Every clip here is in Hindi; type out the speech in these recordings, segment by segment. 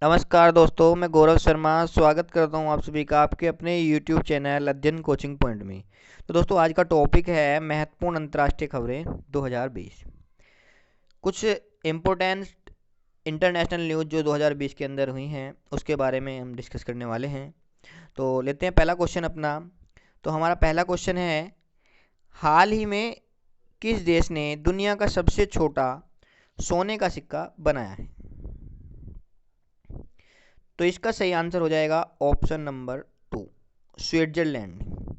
नमस्कार दोस्तों, मैं गौरव शर्मा स्वागत करता हूं आप सभी का आपके अपने YouTube चैनल अध्ययन कोचिंग पॉइंट में। तो दोस्तों, आज का टॉपिक है महत्वपूर्ण अंतर्राष्ट्रीय खबरें 2020। कुछ इम्पोर्टेंट इंटरनेशनल न्यूज़ जो 2020 के अंदर हुई हैं उसके बारे में हम डिस्कस करने वाले हैं। तो लेते हैं पहला क्वेश्चन अपना। तो हमारा पहला क्वेश्चन है, हाल ही में किस देश ने दुनिया का सबसे छोटा सोने का सिक्का बनाया है? तो इसका सही आंसर हो जाएगा ऑप्शन नंबर 2, स्विट्जरलैंड।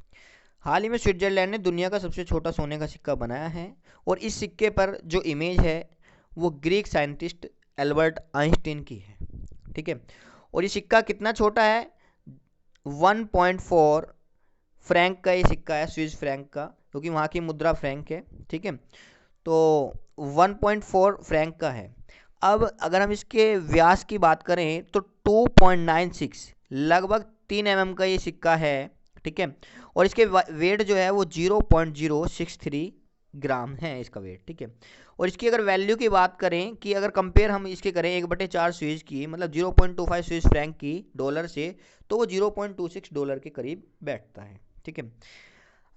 हाल ही में स्विट्जरलैंड ने दुनिया का सबसे छोटा सोने का सिक्का बनाया है और इस सिक्के पर जो इमेज है वो ग्रीक साइंटिस्ट एल्बर्ट आइंस्टीन की है। ठीक है। और ये सिक्का कितना छोटा है? 1.4 फ्रैंक का ये सिक्का है, स्विस फ्रैंक का, क्योंकि वहाँ की मुद्रा फ्रैंक है। ठीक है। तो 1.4 फ्रैंक का है। अब अगर हम इसके व्यास की बात करें तो 2.96 लगभग 3 mm का ये सिक्का है। ठीक है। और इसके वेट जो है वो 0.063 ग्राम है इसका वेट। ठीक है। और इसकी अगर वैल्यू की बात करें कि अगर कंपेयर हम इसके करें 1/4 स्विस की, मतलब 0.25 स्विस फ्रैंक की डॉलर से, तो वो $0.26 के करीब बैठता है। ठीक है।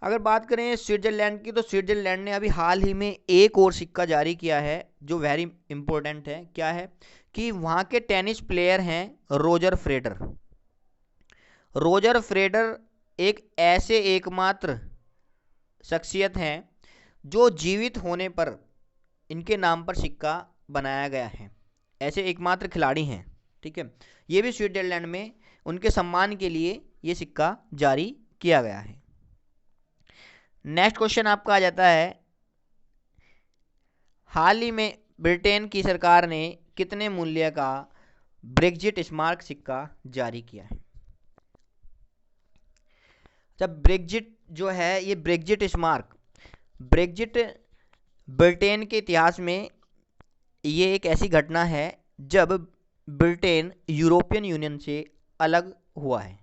अगर बात करें स्विट्जरलैंड की, तो स्विट्जरलैंड ने अभी हाल ही में एक और सिक्का जारी किया है जो वेरी इंपॉर्टेंट है। क्या है कि वहाँ के टेनिस प्लेयर हैं रोजर फ्रेडर। रोजर फ्रेडर एक ऐसे एकमात्र शख्सियत हैं जो जीवित होने पर इनके नाम पर सिक्का बनाया गया है। ऐसे एकमात्र खिलाड़ी हैं। ठीक है। ये भी स्विट्जरलैंड में उनके सम्मान के लिए ये सिक्का जारी किया गया है। नेक्स्ट क्वेश्चन आपका आ जाता है, हाल ही में ब्रिटेन की सरकार ने कितने मूल्य का ब्रेग्जिट स्मारक सिक्का जारी किया है? जब ब्रेग्जिट जो है, ये ब्रेग्जिट स्मारक, ब्रेग्जिट ब्रिटेन के इतिहास में ये एक ऐसी घटना है जब ब्रिटेन यूरोपियन यूनियन से अलग हुआ है।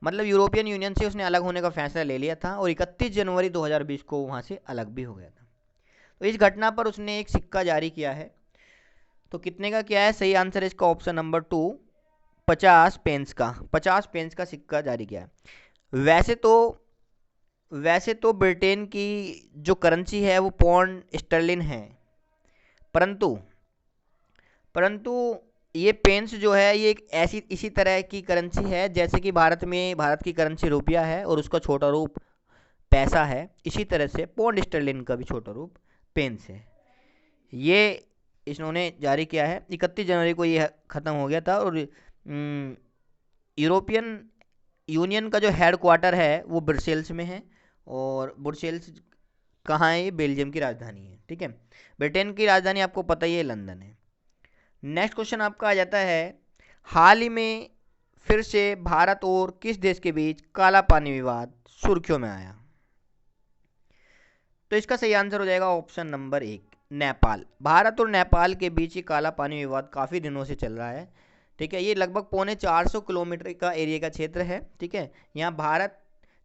मतलब यूरोपियन यूनियन से उसने अलग होने का फैसला ले लिया था और 31 जनवरी 2020 को वहाँ से अलग भी हो गया था। तो इस घटना पर उसने एक सिक्का जारी किया है। तो कितने का क्या है? सही आंसर है इसका ऑप्शन नंबर 2, 50 पेंस का सिक्का जारी किया है। वैसे तो ब्रिटेन की जो करेंसी है वो पौंड स्टर्लिन है, परंतु परंतु ये पेंस जो है ये एक ऐसी इसी तरह की करेंसी है जैसे कि भारत की करेंसी रुपया है और उसका छोटा रूप पैसा है। इसी तरह से पौंड स्टर्लिन का भी छोटा रूप पेंस है। ये इन्होंने जारी किया है। 31 जनवरी को ये ख़त्म हो गया था। और यूरोपियन यूनियन का जो हेड क्वार्टर है वो ब्रसेल्स में है। और ब्रसेल्स कहाँ है? ये बेल्जियम की राजधानी है। ठीक है। ब्रिटेन की राजधानी आपको पता ही है, लंदन है। नेक्स्ट क्वेश्चन आपका आ जाता है, हाल ही में फिर से भारत और किस देश के बीच काला पानी विवाद सुर्खियों में आया? तो इसका सही आंसर हो जाएगा ऑप्शन नंबर 1, नेपाल। भारत और नेपाल के बीच ये काला पानी विवाद काफ़ी दिनों से चल रहा है। ठीक है। ये लगभग 450 किलोमीटर का एरिया का क्षेत्र है। ठीक है। यहाँ भारत,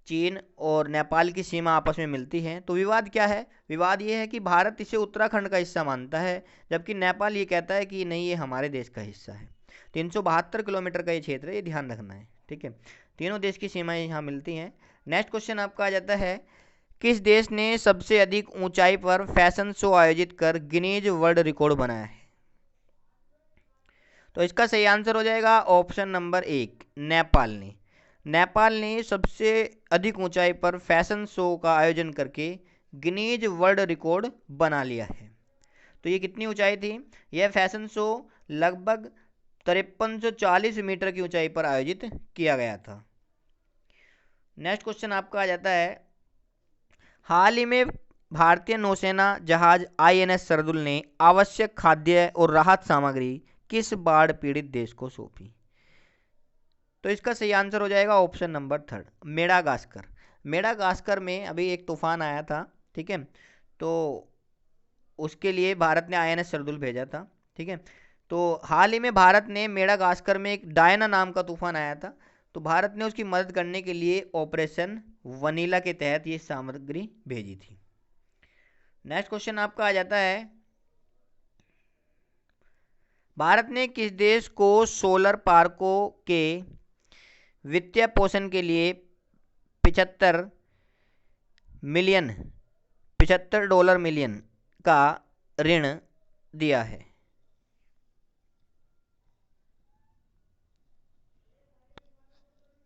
चीन और नेपाल की सीमा आपस में मिलती है। तो विवाद क्या है? विवाद ये है कि भारत इसे उत्तराखंड का हिस्सा मानता है, जबकि नेपाल ये कहता है कि नहीं, ये हमारे देश का हिस्सा है। 372 किलोमीटर का ये क्षेत्र है, ये ध्यान रखना है। ठीक है। तीनों देश की सीमाएं यहाँ मिलती हैं। नेक्स्ट क्वेश्चन आपका आ जाता है, किस देश ने सबसे अधिक ऊंचाई पर फैशन शो आयोजित कर गिनीज वर्ल्ड रिकॉर्ड बनाया है? तो इसका सही आंसर हो जाएगा ऑप्शन नंबर 1, नेपाल ने। नेपाल ने सबसे अधिक ऊंचाई पर फैशन शो का आयोजन करके गिनीज वर्ल्ड रिकॉर्ड बना लिया है। तो ये कितनी ऊंचाई थी? यह फैशन शो लगभग 5340 मीटर की ऊंचाई पर आयोजित किया गया था। नेक्स्ट क्वेश्चन आपका आ जाता है, हाल ही में भारतीय नौसेना जहाज आईएनएस सरदुल ने आवश्यक खाद्य और राहत सामग्री किस बाढ़ पीड़ित देश को सौंपी? तो इसका सही आंसर हो जाएगा ऑप्शन नंबर 3, मेडागास्कर। मेडागास्कर में अभी एक तूफान आया था। ठीक है। तो उसके लिए भारत ने आईएनएस सरदुल भेजा था। ठीक है। तो हाल ही में भारत ने मेडागास्कर में एक डायना नाम का तूफान आया था, तो भारत ने उसकी मदद करने के लिए ऑपरेशन वनीला के तहत ये सामग्री भेजी थी। नेक्स्ट क्वेश्चन आपका आ जाता है, भारत ने किस देश को सोलर पार्कों के वित्तीय पोषण के लिए 75 मिलियन $75 मिलियन का ऋण दिया है?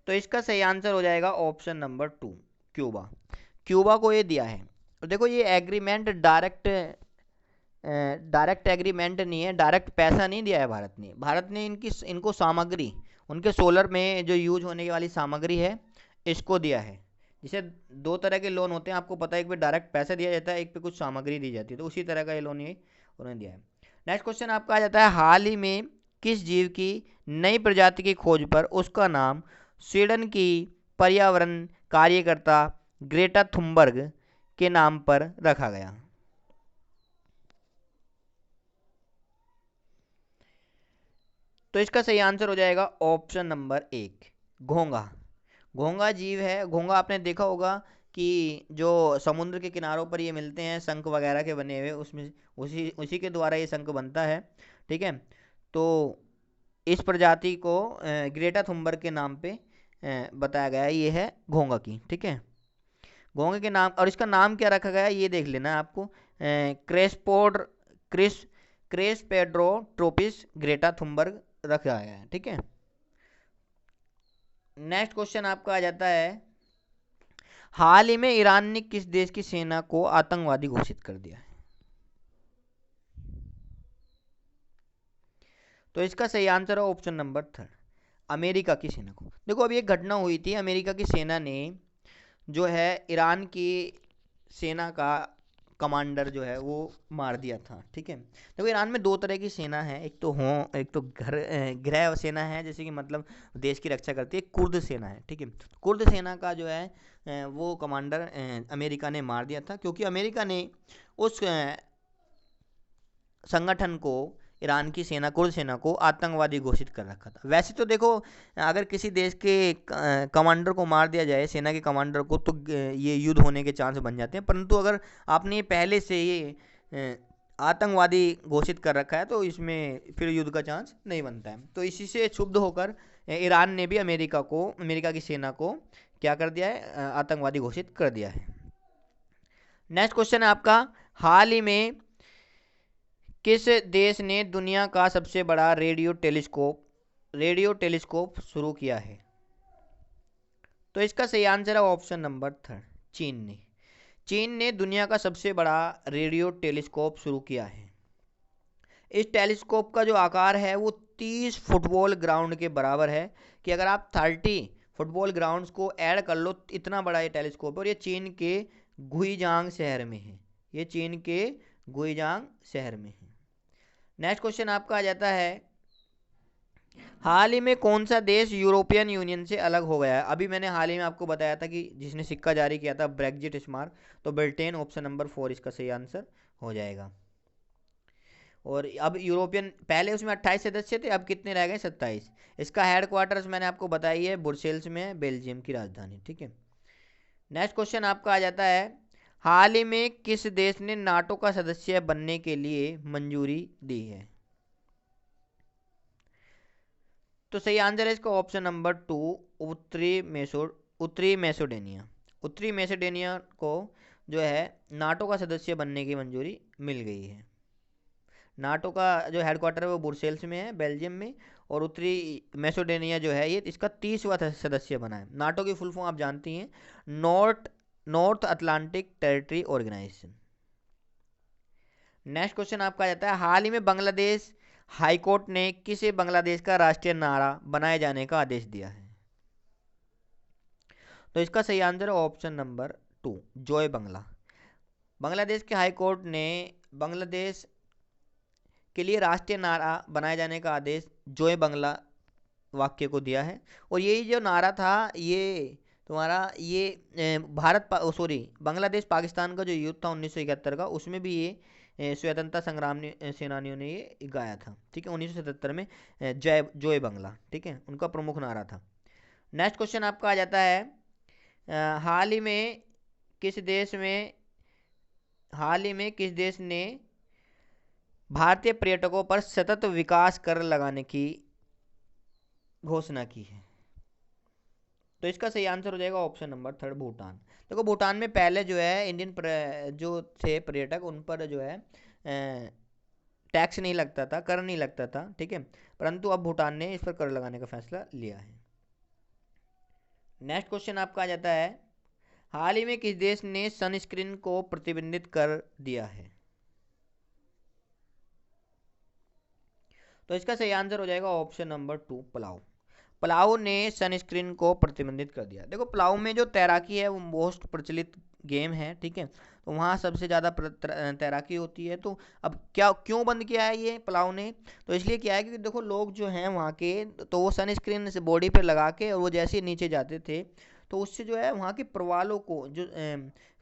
तो इसका सही आंसर हो जाएगा ऑप्शन नंबर 2, क्यूबा। क्यूबा को ये दिया है। तो देखो ये एग्रीमेंट डायरेक्ट एग्रीमेंट नहीं है, डायरेक्ट पैसा नहीं दिया है भारत ने इनको सामग्री, उनके सोलर में जो यूज होने वाली सामग्री है इसको दिया है। जैसे दो तरह के लोन होते हैं, आपको पता है, एक पे डायरेक्ट पैसा दिया जाता है, एक पे कुछ सामग्री दी जाती है, तो उसी तरह का ये लोन ये उन्होंने दिया है। नेक्स्ट क्वेश्चन आपका आ जाता है, हाल ही में किस जीव की नई प्रजाति की खोज पर उसका नाम स्वीडन की पर्यावरण कार्यकर्ता ग्रेटा थुनबर्ग के नाम पर रखा गया? तो इसका सही आंसर हो जाएगा ऑप्शन नंबर 1, घोंगा। घोंगा जीव है। घोंगा आपने देखा होगा कि जो समुद्र के किनारों पर ये मिलते हैं, शंख वगैरह के बने हुए, उसमें उसी उसी के द्वारा ये शंख बनता है। ठीक है, तो इस प्रजाति को ग्रेटा थुनबर्ग के नाम पे बताया गया है, ये है घोंगा की। ठीक है, घोंगे के नाम, और इसका नाम क्या रखा गया है ये देख लेना है आपको, क्रेस्पोड क्रिस क्रेस पेड्रो ट्रोपिस ग्रेटा थुनबर्ग रखा गया है। ठीक है, नेक्स्ट क्वेश्चन आपका आ जाता है, हाल ही में ईरान ने किस देश की सेना को आतंकवादी घोषित कर दिया है? तो इसका सही आंसर है ऑप्शन नंबर 3, अमेरिका की सेना को। देखो अभी एक घटना हुई थी, अमेरिका की सेना ने जो है ईरान की सेना का कमांडर जो है वो मार दिया था। ठीक है, देखो ईरान में दो तरह की सेना है, एक तो गृह सेना है, जैसे कि मतलब देश की रक्षा करती है। कुर्द सेना है। ठीक है, कुर्द सेना का जो है वो कमांडर अमेरिका ने मार दिया था, क्योंकि अमेरिका ने उस संगठन को, ईरान की सेना, कुर्द सेना को आतंकवादी घोषित कर रखा था। वैसे तो देखो अगर किसी देश के कमांडर को मार दिया जाए, सेना के कमांडर को, तो ये युद्ध होने के चांस बन जाते हैं, परंतु अगर आपने पहले से ये आतंकवादी घोषित कर रखा है तो इसमें फिर युद्ध का चांस नहीं बनता है। तो इसी से क्षुब्ध होकर ईरान ने भी अमेरिका की सेना को क्या कर दिया है, आतंकवादी घोषित कर दिया है। नेक्स्ट क्वेश्चन है आपका, हाल ही में किस देश ने दुनिया का सबसे बड़ा रेडियो टेलीस्कोप शुरू किया है? तो इसका सही आंसर है ऑप्शन नंबर 3, चीन ने दुनिया का सबसे बड़ा रेडियो टेलीस्कोप शुरू किया है। इस टेलीस्कोप का जो आकार है वो 30 फुटबॉल ग्राउंड के बराबर है, कि अगर आप 30 फुटबॉल ग्राउंड्स को ऐड कर लो, इतना बड़ा ये टेलीस्कोप है, और ये चीन के गुइजांग शहर में है। ये चीन के गुइजांग शहर में है। नेक्स्ट क्वेश्चन आपका आ जाता है, हाल ही में कौन सा देश यूरोपियन यूनियन से अलग हो गया है? अभी मैंने हाल ही में आपको बताया था कि जिसने सिक्का जारी किया था ब्रेग्जिट स्मारक, तो ब्रिटेन, ऑप्शन नंबर 4 इसका सही आंसर हो जाएगा। और अब यूरोपियन, पहले उसमें 28 सदस्य थे, अब कितने रह गए? 27। इसका हेडक्वार्टर्स मैंने आपको बताई है, ब्रुसेल्स में, बेल्जियम की राजधानी। ठीक है, नेक्स्ट क्वेश्चन आपका आ जाता है, हाल ही में किस देश ने नाटो का सदस्य बनने के लिए मंजूरी दी है? तो सही आंसर है इसका ऑप्शन नंबर 2, उत्तरी मैसेडोनिया। उत्तरी मैसेडोनिया को जो है नाटो का सदस्य बनने की मंजूरी मिल गई है। नाटो का जो हेडक्वार्टर है वो ब्रुसेल्स में है, बेल्जियम में, और उत्तरी मैसेडोनिया जो है ये इसका 30वां सदस्य बना है। नाटो की फुल फॉर्म आप जानती हैं, North Atlantic territory organisation. Next question आपका आ जाता है, हाल ही में बांग्लादेश हाईकोर्ट ने किसे बांग्लादेश का राष्ट्रीय नारा बनाए जाने का आदेश दिया है? तो इसका सही आंसर है ऑप्शन नंबर 2, जय बांग्ला। बांग्लादेश के हाईकोर्ट ने बांग्लादेश के लिए राष्ट्रीय नारा बनाए जाने का आदेश जय बांग्ला वाक्य को दिया है। और यही जो नारा था ये तुम्हारा ये बांग्लादेश पाकिस्तान का जो युद्ध था 1971 का, उसमें भी ये स्वतंत्रता संग्राम सेनानियों ने ये गाया था। ठीक है, 1977 में जय जय बांग्ला, ठीक है, उनका प्रमुख नारा था। नेक्स्ट क्वेश्चन आपका आ जाता है, हाल ही में किस देश ने भारतीय पर्यटकों पर सतत विकास कर लगाने की घोषणा की है? तो इसका सही आंसर हो जाएगा ऑप्शन नंबर थर्ड, भूटान। देखो भूटान में पहले जो है जो थे पर्यटक, उन पर जो है टैक्स नहीं लगता था, कर नहीं लगता था, ठीक है। परंतु अब भूटान ने इस पर कर लगाने का फैसला लिया है। नेक्स्ट क्वेश्चन आपका आ जाता है, हाल ही में किस देश ने सनस्क्रीन को प्रतिबंधित कर दिया है? तो इसका सही आंसर हो जाएगा option number to, Palau. Palau ने सनस्क्रीन को प्रतिबंधित कर दिया। देखो पलाऊ में जो तैराकी है वो मोस्ट प्रचलित गेम है, ठीक है। तो वहाँ सबसे ज़्यादा तैराकी होती है। तो अब क्या क्यों बंद किया है ये पलाऊ ने? तो इसलिए किया है क्योंकि देखो लोग जो हैं वहाँ के, तो वो सनस्क्रीन से बॉडी पर लगा के और वो जैसे ही नीचे जाते थे तो उससे जो है वहाँ के प्रवालों को, जो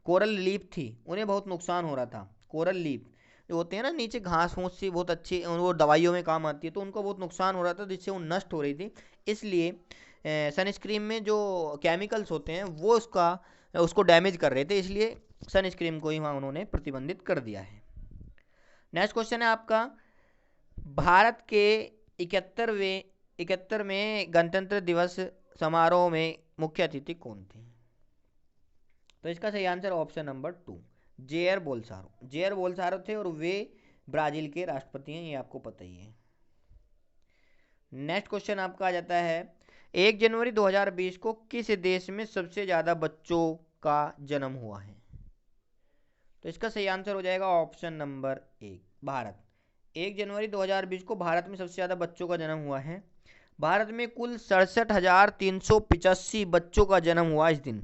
कोरल लीफ थी, उन्हें बहुत नुकसान हो रहा था। कोरल लीफ जो होते हैं ना नीचे, घास फूस सी बहुत अच्छी, वो दवाइयों में काम आती है, तो उनको बहुत नुकसान हो रहा था जिससे वो नष्ट हो रही थी। इसलिए सनस्क्रीन में जो केमिकल्स होते हैं वो उसको डैमेज कर रहे थे, इसलिए सनस्क्रीन को ही वहाँ उन्होंने प्रतिबंधित कर दिया है। नेक्स्ट क्वेश्चन है आपका, भारत के 71वें गणतंत्र दिवस समारोह में मुख्य अतिथि कौन थे? तो इसका सही answer option number two, Jair Bolsonaro. Jair Bolsonaro थे और वे ब्राजील के राष्ट्रपति हैं, ये आपको पता ही है। नेक्स्ट क्वेश्चन आपका आ जाता है, 1 जनवरी 2020 को किस देश में सबसे ज़्यादा बच्चों का जन्म हुआ है? तो इसका सही आंसर हो जाएगा ऑप्शन नंबर एक, भारत। 1 जनवरी 2020 को भारत में सबसे ज़्यादा बच्चों का जन्म हुआ है। भारत में कुल 67,385 बच्चों का जन्म हुआ इस दिन,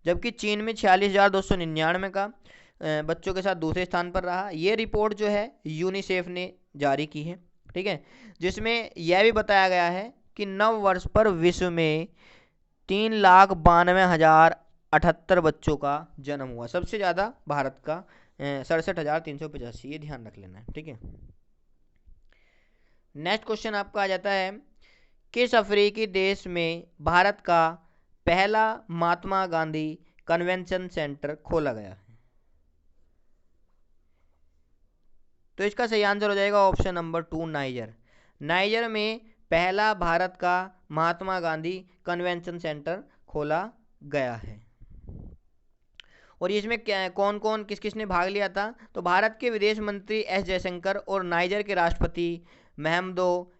जबकि चीन में 46,299 का बच्चों के साथ दूसरे स्थान पर रहा। ये रिपोर्ट जो है यूनिसेफ ने जारी की है, ठीक है, जिसमें यह भी बताया गया है कि नव वर्ष पर विश्व में 3,92,078 बच्चों का जन्म हुआ। सबसे ज़्यादा भारत का 67,385, ये ध्यान रख लेना है, ठीक है। नेक्स्ट क्वेश्चन आपका आ जाता है, किस अफ्रीकी देश में भारत का पहला महात्मा गांधी कन्वेंशन सेंटर खोला गया है? तो इसका सही आंसर हो जाएगा option number to, niger. Niger में पहला भारत का महात्मा गांधी कन्वेंशन सेंटर खोला गया है। और इसमें कौन कौन किस किस ने भाग लिया था? तो भारत के विदेश मंत्री एस जयशंकर और नाइजर के राष्ट्रपति महमदो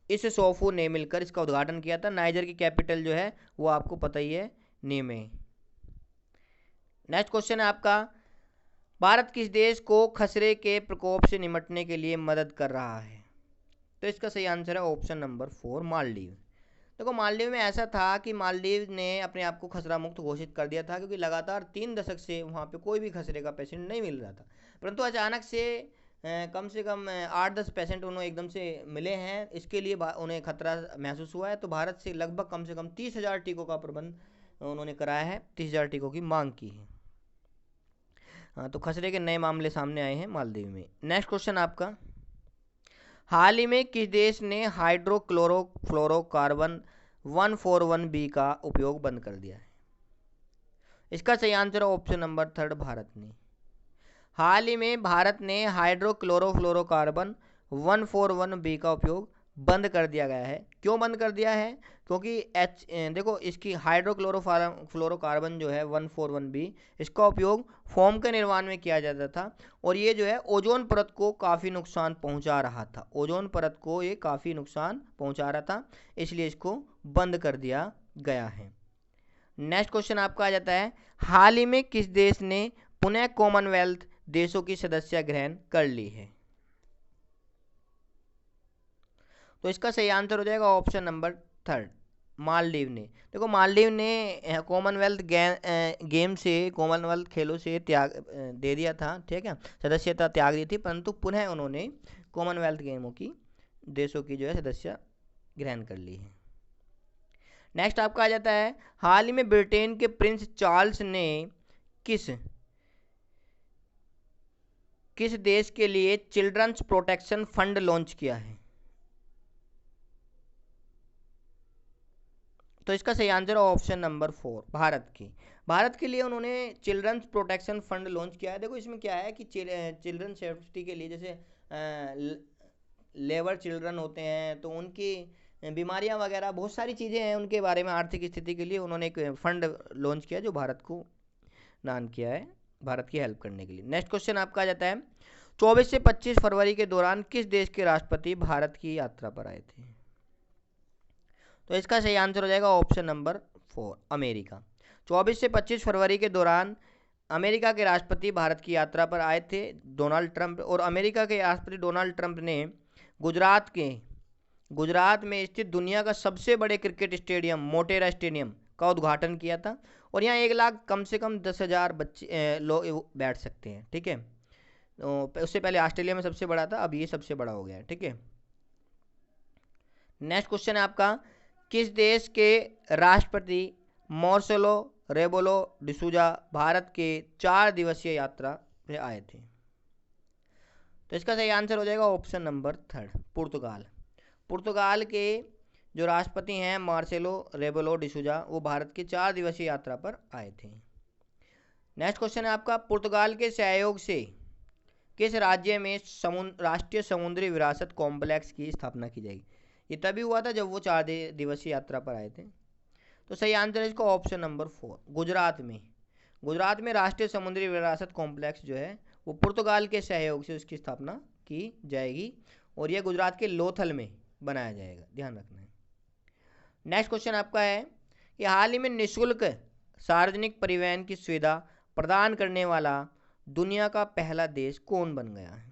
इस्सौफू ने मिलकर इसका उद्घाटन किया था। नाइजर की कैपिटल जो है वो आपको पता ही है, निमे। नेक्स्ट क्वेश्चन है आपका, भारत किस देश को खसरे के प्रकोप से निपटने के लिए मदद कर रहा है? तो इसका सही आंसर है ऑप्शन नंबर फोर, मालदीव। देखो मालदीव में ऐसा था कि मालदीव ने अपने आप को खसरा मुक्त घोषित कर दिया था, क्योंकि लगातार 3 दशक से वहाँ पे कोई भी खसरे का पेशेंट नहीं मिल रहा था। परंतु अचानक से कम 8-10 पेशेंट उन्हें एकदम से मिले हैं, इसके लिए उन्हें खतरा महसूस हुआ है। तो भारत से लगभग कम से कम 30,000 टीकों का प्रबंध उन्होंने कराया है, 30,000 टीकों की मांग की है। हाँ, तो खसरे के नए मामले सामने आए हैं मालदीव में। नेक्स्ट क्वेश्चन आपका, हाल ही में किस देश ने हाइड्रोक्लोरोफ्लोरोकार्बन 141B का उपयोग बंद कर दिया है? इसका सही आंसर है ऑप्शन नंबर थर्ड, भारत ने। हाल ही में भारत ने हाइड्रोक्लोरोफ्लोरोकार्बन 141B का उपयोग बंद कर दिया गया है। क्यों बंद कर दिया है? क्योंकि देखो इसकी हाइड्रोक्लोरोफ्लोरोकार्बन जो है 141B, इसका उपयोग फोम के निर्माण में किया जाता था, और ये जो है ओजोन परत को काफ़ी नुकसान पहुंचा रहा था। ओजोन परत को ये काफ़ी नुकसान पहुंचा रहा था, इसलिए इसको बंद कर दिया गया है। नेक्स्ट क्वेश्चन आपका आ जाता है, हाल ही में किस देश ने पुनः कॉमनवेल्थ देशों की सदस्य ग्रहण कर ली है? तो इसका सही आंसर हो जाएगा ऑप्शन नंबर थर्ड, मालदीव ने। देखो मालदीव ने कॉमनवेल्थ गेम से, कॉमनवेल्थ खेलों से त्याग दे दिया था, ठीक है, सदस्यता त्याग दी थी, परंतु पुनः उन्होंने कॉमनवेल्थ गेमों की देशों की जो है सदस्य ग्रहण कर ली है। नेक्स्ट आपका आ जाता है, हाल ही में ब्रिटेन के प्रिंस चार्ल्स ने किस देश के लिए चिल्ड्रंस प्रोटेक्शन फंड लॉन्च किया है? तो इसका सही आंसर है ऑप्शन नंबर 4, भारत की। भारत के लिए उन्होंने चिल्ड्रंस प्रोटेक्शन फंड लॉन्च किया है। देखो इसमें क्या है कि चिल्ड्रन सेफ्टी के लिए, जैसे लेबर चिल्ड्रन होते हैं तो उनकी बीमारियां वगैरह बहुत सारी चीज़ें हैं, उनके बारे में आर्थिक स्थिति के लिए उन्होंने एक फंड लॉन्च किया जो भारत को दान किया है, भारत की हेल्प करने के लिए। नेक्स्ट क्वेश्चन आपका आ जाता है 24 से 25 फरवरी के दौरान किस देश के राष्ट्रपति भारत की यात्रा पर आए थे? तो इसका सही आंसर हो जाएगा ऑप्शन नंबर 4, अमेरिका। 24 से 25 फरवरी के दौरान अमेरिका के राष्ट्रपति भारत की यात्रा पर आए थे, डोनाल्ड ट्रंप। और अमेरिका के राष्ट्रपति डोनाल्ड ट्रंप ने गुजरात में स्थित दुनिया का सबसे बड़े क्रिकेट स्टेडियम मोटेरा स्टेडियम का उद्घाटन किया था। और यहाँ 1 लाख कम से कम 10,000 बच्चे लोग बैठ सकते हैं, ठीक है। तो उससे पहले ऑस्ट्रेलिया में सबसे बड़ा था, अब ये सबसे बड़ा हो गया है, ठीक है। नेक्स्ट क्वेश्चन है आपका, किस देश के राष्ट्रपति मार्सेलो रेबेलो डिसूजा भारत के 4 दिवसीय यात्रा पे आए थे? तो इसका सही आंसर हो जाएगा ऑप्शन नंबर 3, पुर्तगाल। पुर्तगाल के जो राष्ट्रपति हैं मार्सेलो रेबेलो डिसूजा, वो भारत की 4 दिवसीय यात्रा पर आए थे। नेक्स्ट क्वेश्चन है आपका, पुर्तगाल के सहयोग से किस राज्य में राष्ट्रीय समुद्री विरासत कॉम्प्लेक्स की स्थापना की जाएगी? ये तभी हुआ था जब वो 4 दिवसीय यात्रा पर आए थे। तो सही आंसर है इसका ऑप्शन नंबर 4, गुजरात में राष्ट्रीय समुद्री विरासत कॉम्प्लेक्स जो है वो पुर्तगाल के सहयोग से उसकी स्थापना की जाएगी और यह गुजरात के लोथल में बनाया जाएगा, ध्यान रखना है। नेक्स्ट क्वेश्चन आपका है कि हाल ही में निःशुल्क सार्वजनिक परिवहन की सुविधा प्रदान करने वाला दुनिया का पहला देश कौन बन गया है?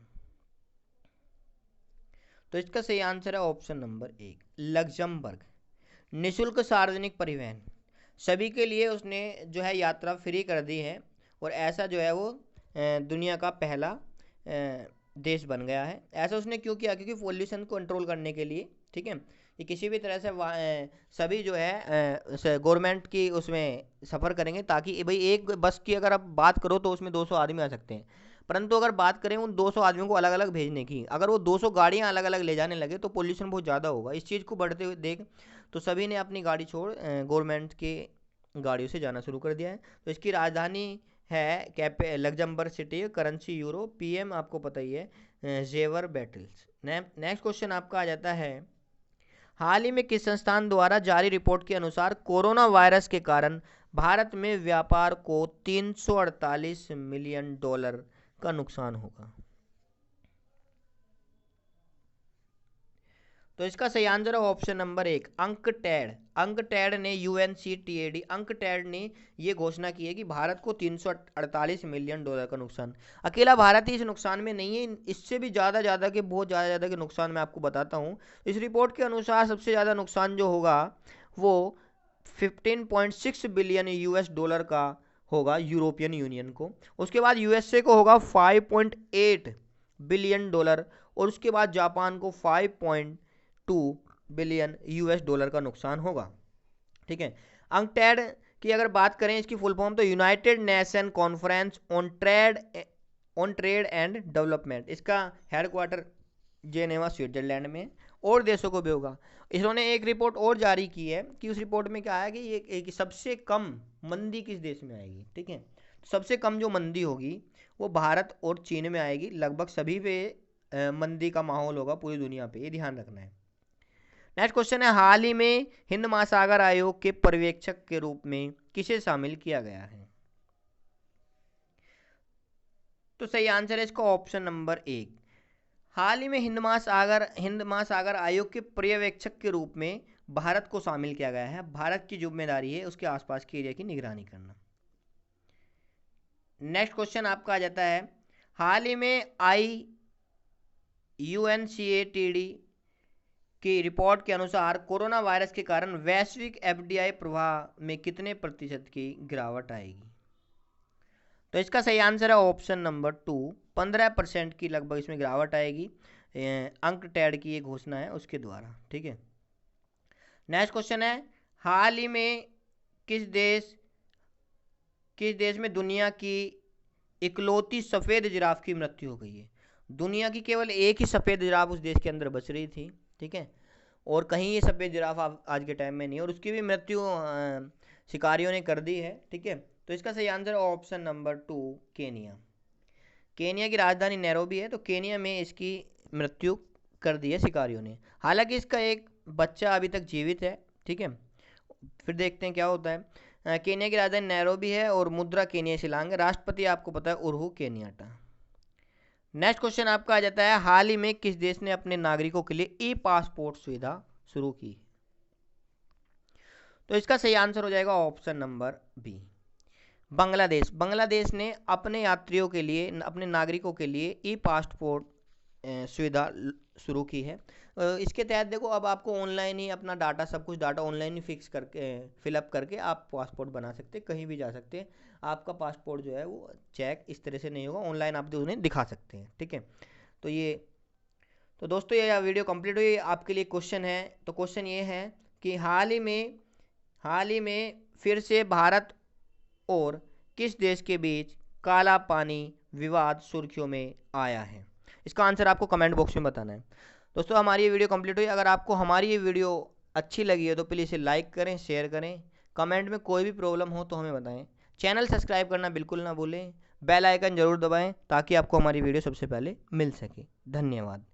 तो इसका सही आंसर है ऑप्शन नंबर 1, लग्जमबर्ग। निःशुल्क सार्वजनिक परिवहन सभी के लिए उसने जो है यात्रा फ्री कर दी है और ऐसा जो है वो दुनिया का पहला देश बन गया है। ऐसा उसने क्यों किया? क्योंकि पॉल्यूशन को कंट्रोल करने के लिए, ठीक है। ये किसी भी तरह से सभी जो है गवर्नमेंट की उसमें सफ़र करेंगे, ताकि भाई एक बस की अगर आप बात करो तो उसमें 200 आदमी आ सकते हैं, परंतु अगर बात करें उन 200 आदमियों को अलग अलग भेजने की, अगर वो 200 गाड़ियाँ अलग अलग ले जाने लगे तो पोल्यूशन बहुत ज़्यादा होगा। इस चीज़ को बढ़ते हुए देख तो सभी ने अपनी गाड़ी छोड़ गवर्नमेंट की गाड़ियों से जाना शुरू कर दिया है। तो इसकी राजधानी है Luxembourg city, currency euro, PM आपको पता ही है जेवर बैटल्स। नेक्स्ट क्वेश्चन आपका आ जाता है, हाल ही में किस संस्थान द्वारा जारी रिपोर्ट के अनुसार कोरोना वायरस के कारण भारत में व्यापार को 348 मिलियन डॉलर का नुकसान होगा? तो इसका सही आंसर है ऑप्शन नंबर 1, अंकटैड ने UNCTAD अंकटैड ने ये घोषणा की है कि भारत को 348 मिलियन डॉलर का नुकसान। अकेला भारत ही इस नुकसान में नहीं है, इससे भी बहुत ज़्यादा के नुकसान मैं आपको बताता हूँ। इस रिपोर्ट के अनुसार सबसे ज़्यादा नुकसान जो होगा वो 15.6 बिलियन US डॉलर का होगा यूरोपियन यूनियन को, उसके बाद USA को होगा 5.8 बिलियन डॉलर और उसके बाद जापान को 5.2 बिलियन US डॉलर का नुकसान होगा, ठीक है। अंकटैड की अगर बात करें इसकी फुल फॉर्म तो United nation conference on trade and development, इसका हेडक्वार्टर जेनेवा स्विट्जरलैंड में और देशों को भी होगा। इन्होंने एक रिपोर्ट और जारी की है कि उस रिपोर्ट में क्या है कि ये सबसे कम मंदी किस देश में आएगी, ठीक है। सबसे कम जो मंदी होगी वो भारत और चीन में आएगी, लगभग सभी पे मंदी का माहौल होगा पूरी दुनिया पे, ये ध्यान रखना है। नेक्स्ट क्वेश्चन है, हाल ही में हिंद महासागर आयोग के पर्यवेक्षक के रूप में किसे शामिल किया गया है? तो सही आंसर है इसका ऑप्शन नंबर 1, हाल ही में हिंद महासागर आयोग के पर्यवेक्षक के रूप में भारत को शामिल किया गया है। भारत की जिम्मेदारी है उसके आसपास के एरिया की निगरानी करना। नेक्स्ट क्वेश्चन आपका आ जाता है, हाल ही में UNCTAD की रिपोर्ट के अनुसार कोरोना वायरस के कारण वैश्विक FDI प्रवाह में कितने प्रतिशत की गिरावट आएगी? तो इसका सही आंसर है ऑप्शन नंबर 2, 15% की लगभग इसमें गिरावट आएगी। अंकटैड की ये घोषणा है उसके द्वारा, ठीक है। नेक्स्ट क्वेश्चन है, हाल ही में किस देश में दुनिया की इकलौती सफ़ेद जिराफ की मृत्यु हो गई है? दुनिया की केवल एक ही सफ़ेद जिराफ उस देश के अंदर बच रही थी, ठीक है। और कहीं ये सफ़ेद जिराफ आज के टाइम में नहीं है, और उसकी भी मृत्यु शिकारियों ने कर दी है। ठीक है, तो इसका सही answer option number 2 Kenya. Kenya की राजधानी नैरोबी है, तो केनिया में इसकी मृत्यु कर दी है शिकारियों ने। हालांकि इसका एक बच्चा अभी तक जीवित है। ठीक है, फिर देखते हैं क्या होता है। केनिया की राजधानी नैरोबी है और मुद्रा केनिया शिलांग है। राष्ट्रपति आपको पता है उरुहु केनियाटा। नेक्स्ट क्वेश्चन आपका आ जाता है, हाल ही में किस देश ने अपने नागरिकों के लिए ई पासपोर्ट सुविधा शुरू की? तो इसका सही आंसर हो जाएगा option number B, Bangladesh. Bangladesh ने अपने यात्रियों के लिए, अपने नागरिकों के लिए ई पासपोर्ट सुविधा शुरू की है। इसके तहत देखो अब आपको ऑनलाइन ही अपना डाटा, सब कुछ डाटा ऑनलाइन ही फिक्स करके, फिलअप करके आप पासपोर्ट बना सकते हैं, कहीं भी जा सकते हैं। आपका पासपोर्ट जो है वो चेक इस तरह से नहीं होगा, ऑनलाइन आप उन्हें दिखा सकते हैं। ठीक है, तो ये, तो दोस्तों ये वीडियो कंप्लीट हुई। आपके लिए क्वेश्चन है, तो क्वेश्चन ये है कि हाल ही में फिर से भारत और किस देश के बीच काला पानी विवाद सुर्खियों में आया है? इसका आंसर आपको कमेंट बॉक्स में बताना है। दोस्तों हमारी ये वीडियो कंप्लीट हुई। अगर आपको हमारी ये वीडियो अच्छी लगी है तो प्लीज़ इसे लाइक करें, शेयर करें। कमेंट में कोई भी प्रॉब्लम हो तो हमें बताएं। चैनल सब्सक्राइब करना बिल्कुल ना भूलें, बेल आइकन जरूर दबाएं ताकि आपको हमारी वीडियो सबसे पहले मिल सके। धन्यवाद।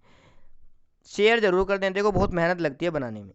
शेयर ज़रूर कर दें, देखो बहुत मेहनत लगती है बनाने में।